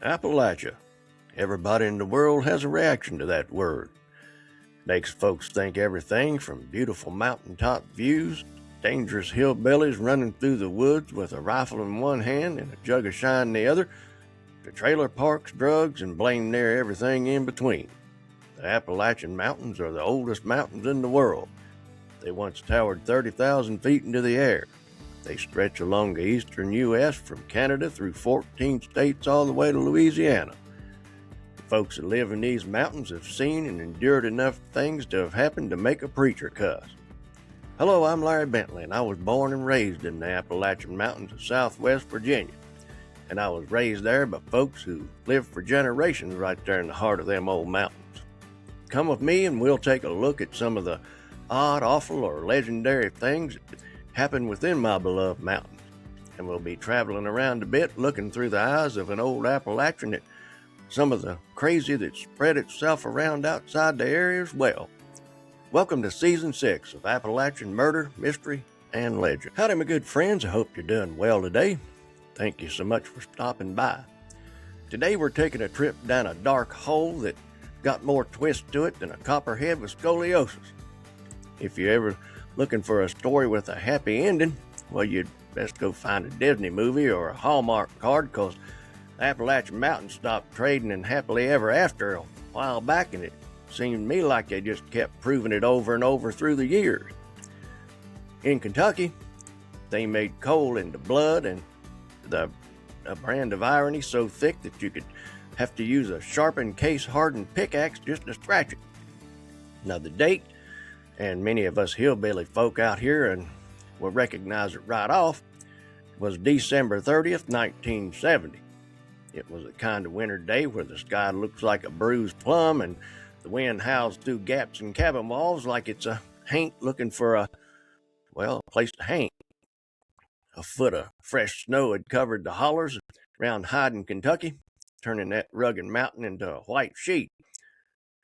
Appalachia. Everybody in the world has a reaction to that word. Makes folks think everything from beautiful mountaintop views, dangerous hillbillies running through the woods with a rifle in one hand and a jug of shine in the other, to trailer parks, drugs, and blame near everything in between. The Appalachian Mountains are the oldest mountains in the world. They once towered 30,000 feet into the air. They stretch along the eastern U.S. from Canada through 14 states all the way to Louisiana. The folks that live in these mountains have seen and endured enough things to have happened to make a preacher cuss. Hello, I'm Larry Bentley, and I was born and raised in the Appalachian Mountains of Southwest Virginia. And I was raised there by folks who lived for generations right there in the heart of them old mountains. Come with me and we'll take a look at some of the odd, awful, or legendary things that happen within my beloved mountains. And we'll be traveling around a bit, looking through the eyes of an old Appalachian at some of the crazy that spread itself around outside the area as well. Welcome to Season 6 of Appalachian Murder, Mystery, and Legend. Howdy, my good friends. I hope you're doing well today. Thank you so much for stopping by. Today we're taking a trip down a dark hole that got more twist to it than a copperhead with scoliosis. If you're ever looking for a story with a happy ending, well, you'd best go find a Disney movie or a Hallmark card, because the Appalachian Mountains stopped trading in happily ever after a while back, and it seemed to me like they just kept proving it over and over through the years. In Kentucky, they made coal into blood, and a brand of irony so thick that you could have to use a sharpened, case-hardened pickaxe just to scratch it. Now, the date, and many of us hillbilly folk out here and will recognize it right off, was December 30th, 1970. It was a kind of winter day where the sky looks like a bruised plum and the wind howls through gaps in cabin walls like it's a haint looking for a place to hang. A foot of fresh snow had covered the hollers around Hyden, Kentucky, turning that rugged mountain into a white sheet,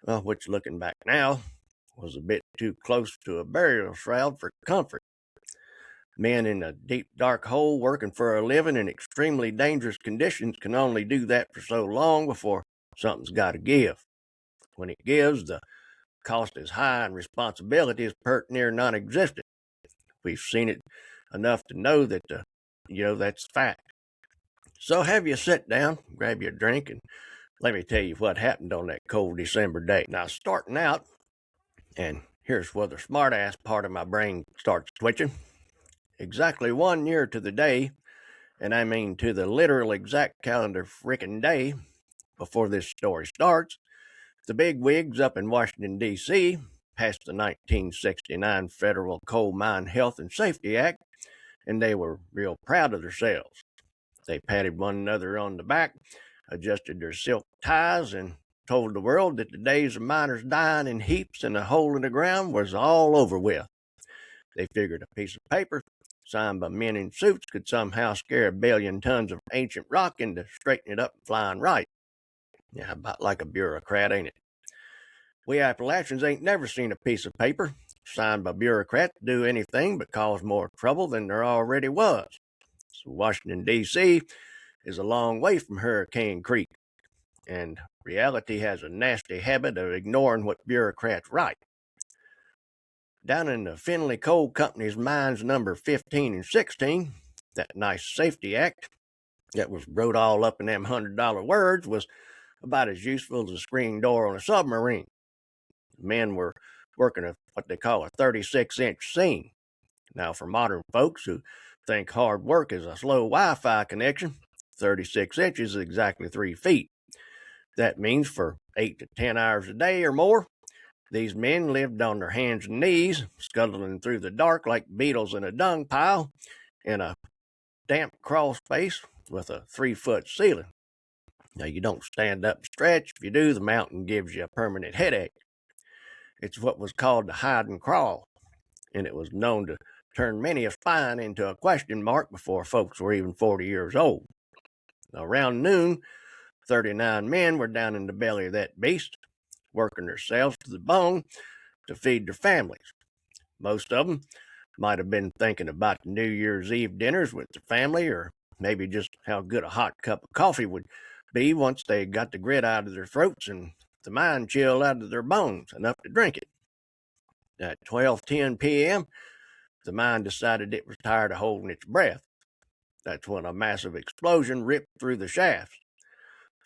which, looking back now, was a bit too close to a burial shroud for comfort. Men in a deep, dark hole working for a living in extremely dangerous conditions can only do that for so long before something's got to give. When it gives, the cost is high and responsibility is pert near non-existent. We've seen it enough to know that, that's fact. So have you sit down, grab your drink, and let me tell you what happened on that cold December day. Now, starting out, and here's where the smart-ass part of my brain starts twitching. Exactly 1 year to the day, and I mean to the literal exact calendar frickin' day before this story starts, the big wigs up in Washington, D.C. passed the 1969 Federal Coal Mine Health and Safety Act, and they were real proud of themselves. They patted one another on the back, adjusted their silk ties, and told the world that the days of miners dying in heaps in a hole in the ground was all over with. They figured a piece of paper signed by men in suits could somehow scare 1 billion tons of ancient rock into straightening it up and flying right. Yeah, about like a bureaucrat, ain't it? We Appalachians ain't never seen a piece of paper signed by bureaucrats do anything but cause more trouble than there already was. So Washington, D.C. is a long way from Hurricane Creek, and reality has a nasty habit of ignoring what bureaucrats write. Down in the Finley Coal Company's mines number 15 and 16, that nice safety act that was wrote all up in them $100 words was about as useful as a screen door on a submarine. The men were working what they call a 36-inch seam. Now, for modern folks who think hard work is a slow Wi-Fi connection, 36 inches is exactly 3 feet. That means for 8 to 10 hours a day or more, these men lived on their hands and knees, scuttling through the dark like beetles in a dung pile in a damp crawl space with a 3-foot ceiling. Now, you don't stand up and stretch. If you do, the mountain gives you a permanent headache. It's what was called the hide and crawl, and it was known to turn many a spine into a question mark before folks were even 40 years old. Now, around noon, 39 men were down in the belly of that beast, working themselves to the bone to feed their families. Most of them might have been thinking about the New Year's Eve dinners with their family, or maybe just how good a hot cup of coffee would be once they got the grit out of their throats and the mind chilled out of their bones enough to drink it. At 12:10 p.m., the mine decided it was tired of holding its breath. That's when a massive explosion ripped through the shafts.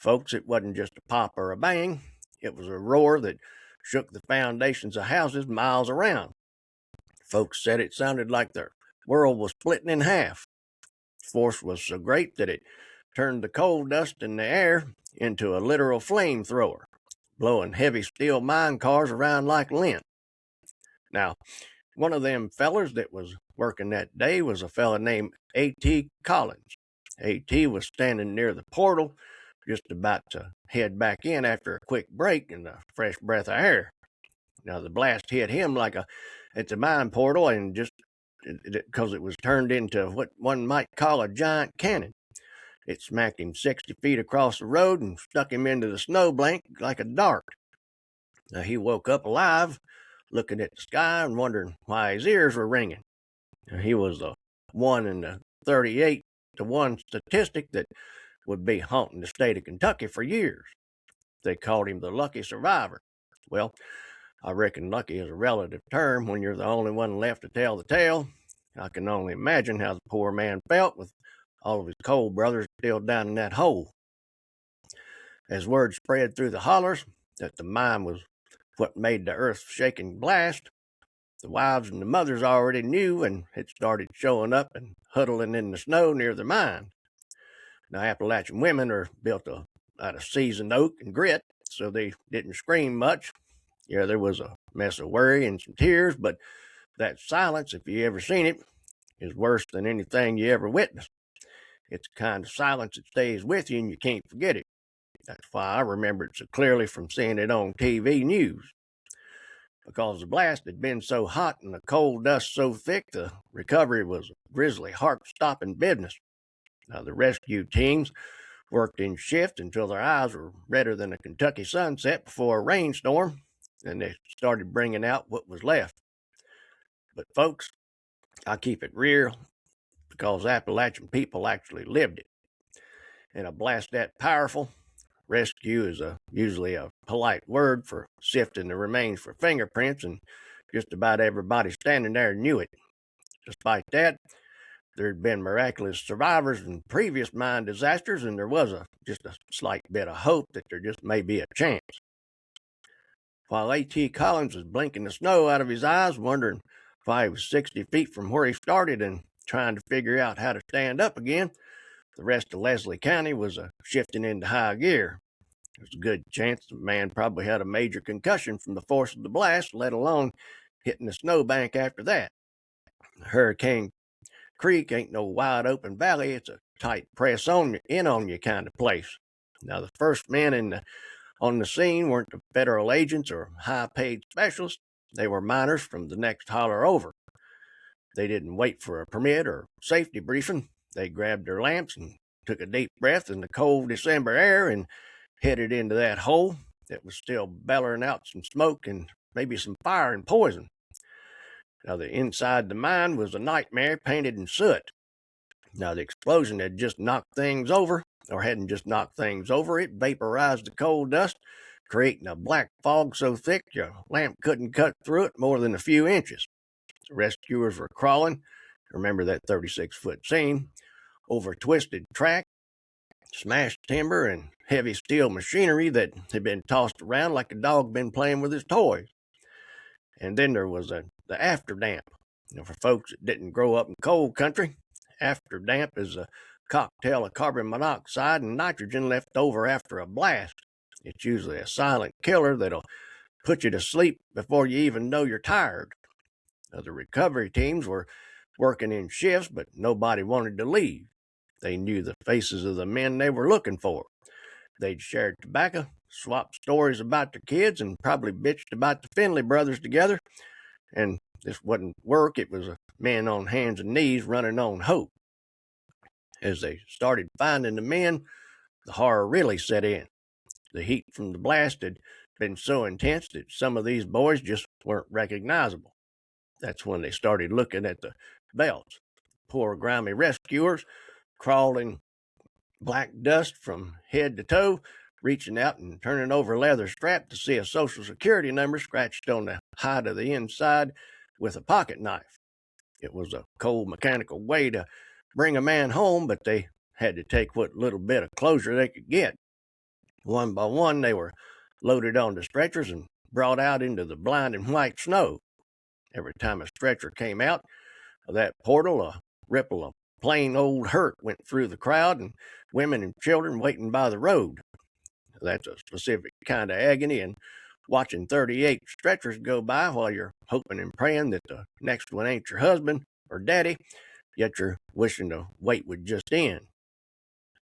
Folks, it wasn't just a pop or a bang. It was a roar that shook the foundations of houses miles around. Folks said it sounded like their world was splitting in half. The force was so great that it turned the coal dust in the air into a literal flamethrower, blowing heavy steel mine cars around like lint. Now, one of them fellers that was working that day was a fella named A.T. Collins. A.T. was standing near the portal, just about to head back in after a quick break and a fresh breath of air. Now, the blast hit him like at the mine portal, and just because it was turned into what one might call a giant cannon. It smacked him 60 feet across the road and stuck him into the snowbank like a dart. Now, he woke up alive, looking at the sky and wondering why his ears were ringing. Now, he was the 1 in the 38 to 1 statistic that would be haunting the state of Kentucky for years. They called him the lucky survivor. Well, I reckon lucky is a relative term when you're the only one left to tell the tale. I can only imagine how the poor man felt with all of his coal brothers still down in that hole. As word spread through the hollers that the mine was what made the earth-shaking blast, the wives and the mothers already knew and had started showing up and huddling in the snow near the mine. Now, Appalachian women are built out of seasoned oak and grit, so they didn't scream much. Yeah, there was a mess of worry and some tears, but that silence, if you ever seen it, is worse than anything you ever witnessed. It's the kind of silence that stays with you and you can't forget it. That's why I remember it so clearly from seeing it on TV news. Because the blast had been so hot and the coal dust so thick, the recovery was a grisly, heart-stopping business. Now, the rescue teams worked in shift until their eyes were redder than a Kentucky sunset before a rainstorm, and they started bringing out what was left. But folks, I keep it real because Appalachian people actually lived it. And a blast that powerful, rescue is usually a polite word for sifting the remains for fingerprints, and just about everybody standing there knew it. Despite that, there had been miraculous survivors in previous mine disasters, and there was just a slight bit of hope that there just may be a chance. While A.T. Collins was blinking the snow out of his eyes, wondering why he was 60 feet from where he started and trying to figure out how to stand up again, the rest of Leslie County was shifting into high gear. There's a good chance the man probably had a major concussion from the force of the blast, let alone hitting the snowbank after that. Hurricane Creek ain't no wide open valley. It's a tight press on you kind of place. Now, the first men on the scene weren't the federal agents or high-paid specialists. They were miners from the next holler over. They didn't wait for a permit or safety briefing. They grabbed their lamps and took a deep breath in the cold December air and headed into that hole that was still bellowing out some smoke and maybe some fire and poison. Now, the inside the mine was a nightmare painted in soot. Now, the explosion had just knocked things over, or hadn't just knocked things over. It vaporized the coal dust, creating a black fog so thick your lamp couldn't cut through it more than a few inches. The rescuers were crawling, remember that 36-foot seam, over twisted track, smashed timber, and heavy steel machinery that had been tossed around like a dog been playing with his toys. And then there was the afterdamp. For folks that didn't grow up in coal country, afterdamp is a cocktail of carbon monoxide and nitrogen left over after a blast. It's usually a silent killer that'll put you to sleep before you even know you're tired. The recovery teams were working in shifts, but nobody wanted to leave. They knew the faces of the men they were looking for. They'd shared tobacco, swapped stories about their kids, and probably bitched about the Finley brothers together. And this wasn't work, it was men on hands and knees running on hope. As they started finding the men, the horror really set in. The heat from the blast had been so intense that some of these boys just weren't recognizable. That's when they started looking at the belts. Poor grimy rescuers crawling black dust from head to toe, reaching out and turning over a leather strap to see a Social Security number scratched on the hide of the inside with a pocket knife. It was a cold mechanical way to bring a man home, but they had to take what little bit of closure they could get. One by one, they were loaded onto stretchers and brought out into the blinding white snow. Every time a stretcher came out of that portal, a ripple of plain old hurt went through the crowd and women and children waiting by the road. That's a specific kind of agony, and watching 38 stretchers go by while you're hoping and praying that the next one ain't your husband or daddy, yet you're wishing the wait would just end.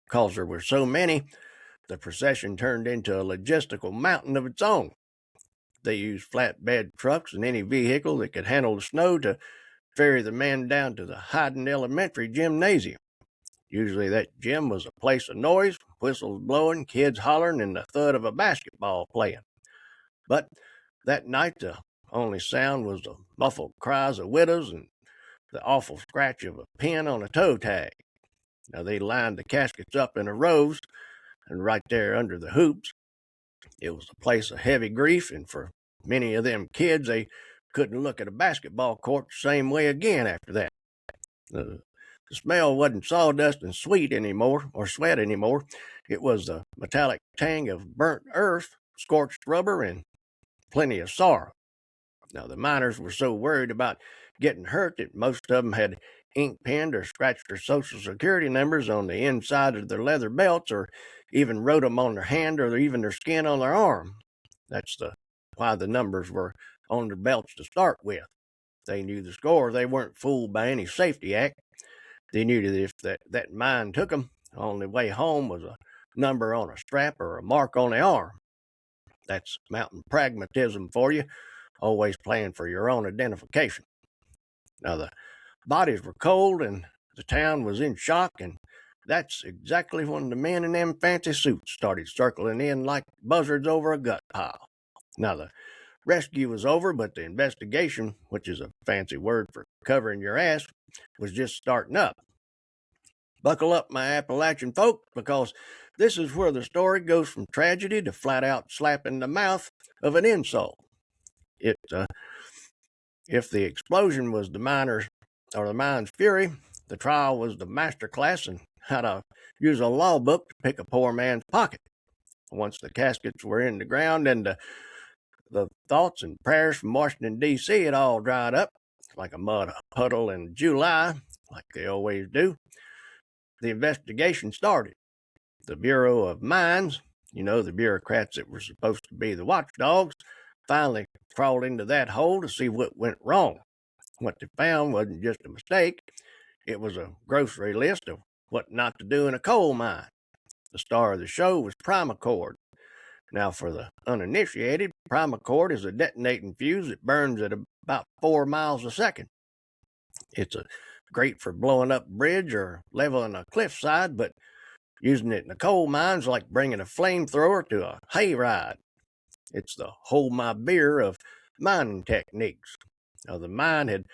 Because there were so many, the procession turned into a logistical mountain of its own. They used flatbed trucks and any vehicle that could handle the snow to ferry the men down to the Hyden Elementary gymnasium. Usually that gym was a place of noise, whistles blowing, kids hollering, and the thud of a basketball playing. But that night the only sound was the muffled cries of widows and the awful scratch of a pin on a toe tag. Now they lined the caskets up in rows, and right there under the hoops, it was a place of heavy grief, and for many of them kids, they couldn't look at a basketball court the same way again after that. The smell wasn't sawdust and sweat anymore. It was the metallic tang of burnt earth, scorched rubber, and plenty of sorrow. Now, the miners were so worried about getting hurt that most of them had ink penned or scratched their Social Security numbers on the inside of their leather belts, or even wrote them on their hand or even their skin on their arm. That's why the numbers were on their belts to start with. They knew the score. They weren't fooled by any safety act. They knew that if that mine took them, the only way home was a number on a strap or a mark on the arm. That's mountain pragmatism for you, always playing for your own identification. Now, the bodies were cold and the town was in shock, and that's exactly when the men in them fancy suits started circling in like buzzards over a gut pile. Now, the rescue was over, but the investigation, which is a fancy word for covering your ass, was just starting up. Buckle up, my Appalachian folk, because this is where the story goes from tragedy to flat out slapping the mouth of an insult. If the explosion was the mine's fury, the trial was the master class in how to use a law book to pick a poor man's pocket. Once the caskets were in the ground and the thoughts and prayers from Washington, D.C. had all dried up like a mud puddle in July, like they always do, the investigation started. The Bureau of Mines, the bureaucrats that were supposed to be the watchdogs, finally crawled into that hole to see what went wrong. What they found wasn't just a mistake. It was a grocery list of what not to do in a coal mine. The star of the show was Primacord. Now, for the uninitiated, Primacord is a detonating fuse that burns at about 4 miles a second. It's great for blowing up a bridge or leveling a cliffside, but using it in the coal mines like bringing a flamethrower to a hayride. It's the hold my beer of mining techniques. Now, the mine had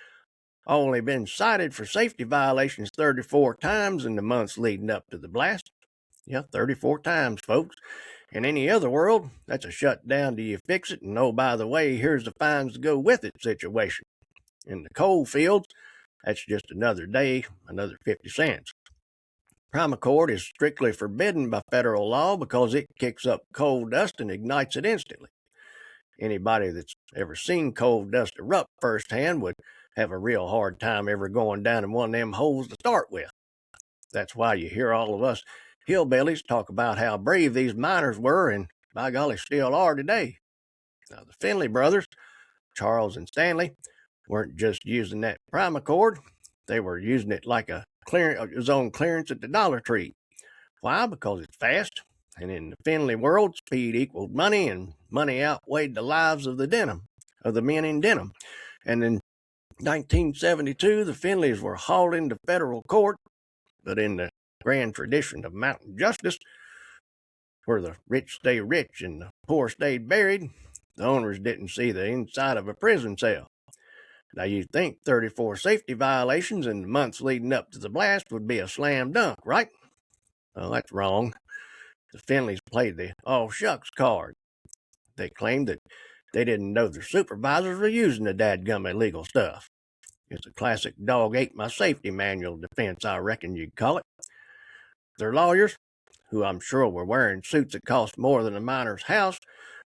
only been cited for safety violations 34 times in the months leading up to the blast. Yeah, 34 times, folks. In any other world, that's a shut down till you fix it, and oh, by the way, here's the fines to go with it situation. In the coal fields, that's just another day, another 50 cents. Primacord is strictly forbidden by federal law because it kicks up coal dust and ignites it instantly. Anybody that's ever seen coal dust erupt firsthand would have a real hard time ever going down in one of them holes to start with. That's why you hear all of us hillbillies talk about how brave these miners were, and by golly, still are today. Now, the Finley brothers, Charles and Stanley, weren't just using that Primacord. They were using it like it was on clearance at the Dollar Tree. Why? Because it's fast, and in the Finley world, speed equaled money, and money outweighed the lives of the men in denim. And in 1972, the Finleys were hauled into federal court, but in the grand tradition of mountain justice, where the rich stay rich and the poor stayed buried, the owners didn't see the inside of a prison cell. Now, you'd think 34 safety violations in the months leading up to the blast would be a slam dunk, right? Well, that's wrong. The Finleys played the all shucks card. They claimed that they didn't know their supervisors were using the dadgum illegal stuff. It's a classic dog ate my safety manual defense, I reckon you'd call it. Their lawyers, who I'm sure were wearing suits that cost more than a miner's house,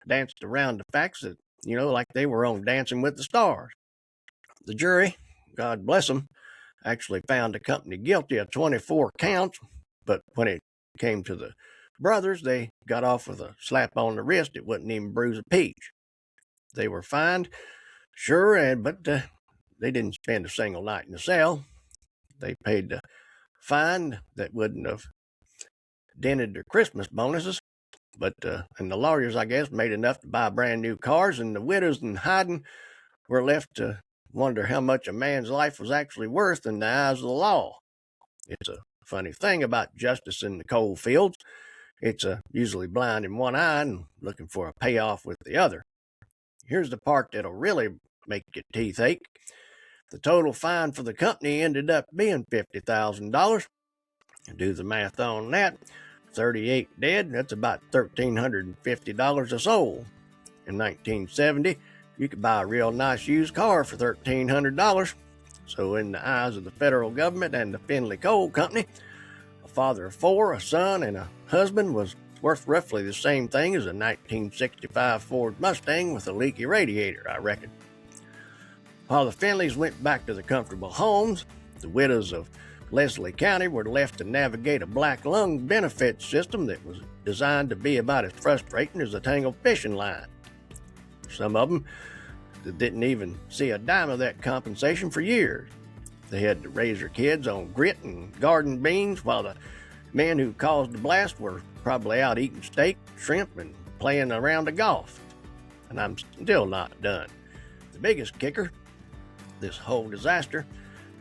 danced around the facts that, like they were on Dancing with the Stars. The jury, God bless them, actually found the company guilty of 24 counts, but when it came to the brothers, they got off with a slap on the wrist. It wouldn't even bruise a peach. They were fined, sure, but they didn't spend a single night in the cell. They paid the fine that wouldn't have dented their Christmas bonuses, but and the lawyers, I guess, made enough to buy brand new cars, and the widows in hiding were left to wonder how much a man's life was actually worth in the eyes of the law. It's a funny thing about justice in the coal fields. It's usually blind in one eye and looking for a payoff with the other. Here's the part that'll really make your teeth ache. The total fine for the company ended up being $50,000. Do the math on that. 38 dead, that's about $1,350 a soul. In 1970, you could buy a real nice used car for $1,300. So in the eyes of the federal government and the Finley Coal Company, a father of four, a son, and a husband was worth roughly the same thing as a 1965 Ford Mustang with a leaky radiator, I reckon. While the Finleys went back to their comfortable homes, the widows of Leslie County were left to navigate a black lung benefit system that was designed to be about as frustrating as a tangled fishing line. Some of them didn't even see a dime of that compensation for years. They had to raise their kids on grit and garden beans, while the men who caused the blast were probably out eating steak, shrimp, and playing a round of golf. And I'm still not done. The biggest kicker, this whole disaster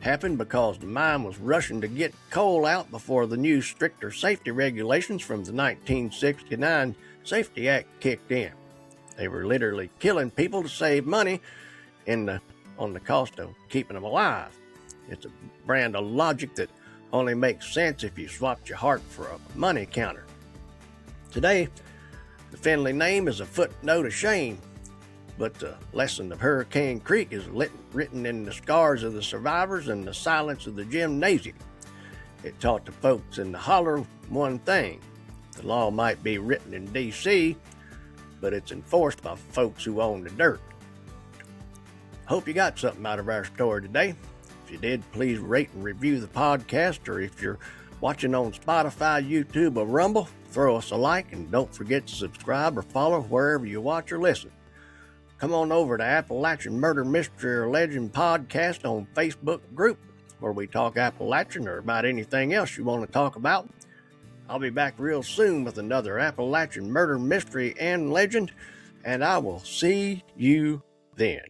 happened because the mine was rushing to get coal out before the new stricter safety regulations from the 1969 Safety Act kicked in. They were literally killing people to save money on the cost of keeping them alive. It's a brand of logic that only makes sense if you swapped your heart for a money counter. Today, the Finley name is a footnote of shame, but the lesson of Hurricane Creek is written in the scars of the survivors and the silence of the gymnasium. It taught the folks in the holler one thing: the law might be written in D.C., but it's enforced by folks who own the dirt. Hope you got something out of our story today. If you did, please rate and review the podcast, or if you're watching on Spotify, YouTube, or Rumble, throw us a like, and don't forget to subscribe or follow wherever you watch or listen. Come on over to Appalachian Murder, Mystery, or Legend Podcast on Facebook group, where we talk Appalachian or about anything else you want to talk about. I'll be back real soon with another Appalachian Murder, Mystery, and Legend, and I will see you then.